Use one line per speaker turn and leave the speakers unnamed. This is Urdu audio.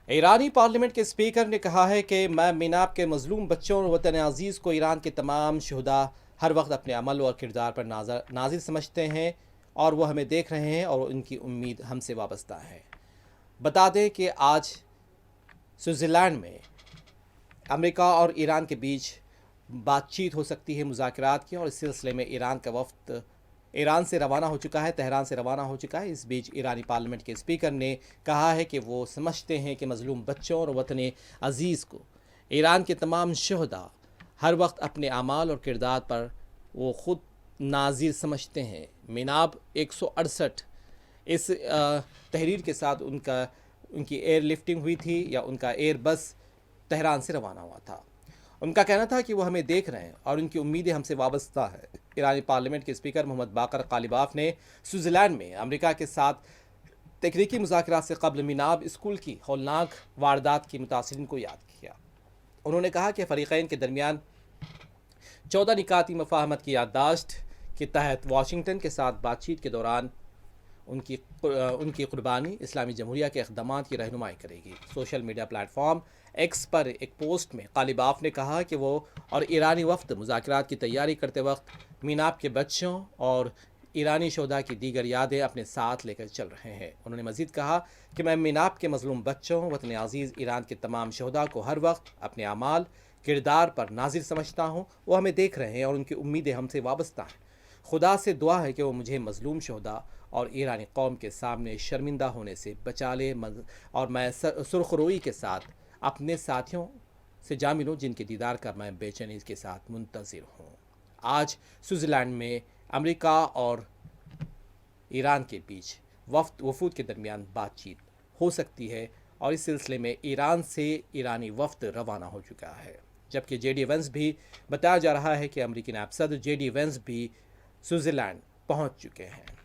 ایرانی پارلیمنٹ کے اسپیکر نے کہا ہے کہ میں میناب کے مظلوم بچوں اور وطن عزیز کو ایران کے تمام شہداء ہر وقت اپنے عمل اور کردار پر نازل سمجھتے ہیں اور وہ ہمیں دیکھ رہے ہیں اور ان کی امید ہم سے وابستہ ہے۔ بتا دیں کہ آج سوئٹزرلینڈ میں امریکہ اور ایران کے بیچ بات چیت ہو سکتی ہے، مذاکرات کی، اور اس سلسلے میں ایران کا وفد ایران سے روانہ ہو چکا ہے، تہران سے روانہ ہو چکا ہے۔ اس بیچ ایرانی پارلیمنٹ کے اسپیکر نے کہا ہے کہ وہ سمجھتے ہیں کہ مظلوم بچوں اور وطن عزیز کو ایران کے تمام شہداء ہر وقت اپنے اعمال اور کردار پر وہ خود ناظر سمجھتے ہیں۔ میناب 168 اس تحریر کے ساتھ ان کی ایئر لفٹنگ ہوئی تھی، یا ان کا ایئر بس تہران سے روانہ ہوا تھا۔ ان کا کہنا تھا کہ وہ ہمیں دیکھ رہے ہیں اور ان کی امیدیں ہم سے وابستہ ہیں۔ ایرانی پارلیمنٹ کے اسپیکر محمد باقر قالیباف نے سوئٹزرلینڈ میں امریکہ کے ساتھ تکنیکی مذاکرات سے قبل میناب اسکول کی ہولناک واردات کی متاثرین کو یاد کیا۔ انہوں نے کہا کہ فریقین کے درمیان 14 نکاتی مفاہمت کی یادداشت کے تحت واشنگٹن کے ساتھ بات چیت کے دوران ان کی قربانی اسلامی جمہوریہ کے اقدامات کی رہنمائی کرے گی۔ Social media platform X پر ایک پوسٹ میں قالیباف نے کہا کہ وہ اور ایرانی وفد مذاکرات کی تیاری کرتے وقت میناب کے بچوں اور ایرانی شہداء کی دیگر یادیں اپنے ساتھ لے کر چل رہے ہیں۔ انہوں نے مزید کہا کہ میں میناب کے مظلوم بچوں، وطن عزیز ایران کے تمام شہداء کو ہر وقت اپنے اعمال کردار پر ناظر سمجھتا ہوں۔ وہ ہمیں دیکھ رہے ہیں اور ان کی امیدیں ہم سے وابستہ ہیں۔ خدا سے دعا ہے کہ وہ مجھے مظلوم شہداء اور ایرانی قوم کے سامنے شرمندہ ہونے سے بچا لے، اور میں سرخ روئی کے ساتھ اپنے ساتھیوں سے جا ملوں جن کے دیدار کا میں بے چینی کے ساتھ منتظر ہوں۔ آج سوئٹزرلینڈ میں امریکہ اور ایران کے بیچ وفود کے درمیان بات چیت ہو سکتی ہے، اور اس سلسلے میں ایران سے ایرانی وفد روانہ ہو چکا ہے، جبکہ جے ڈی وینس بھی بتایا جا رہا ہے کہ امریکی نائب صدر جے ڈی وینس بھی سوئٹزرلینڈ پہنچ چکے ہیں۔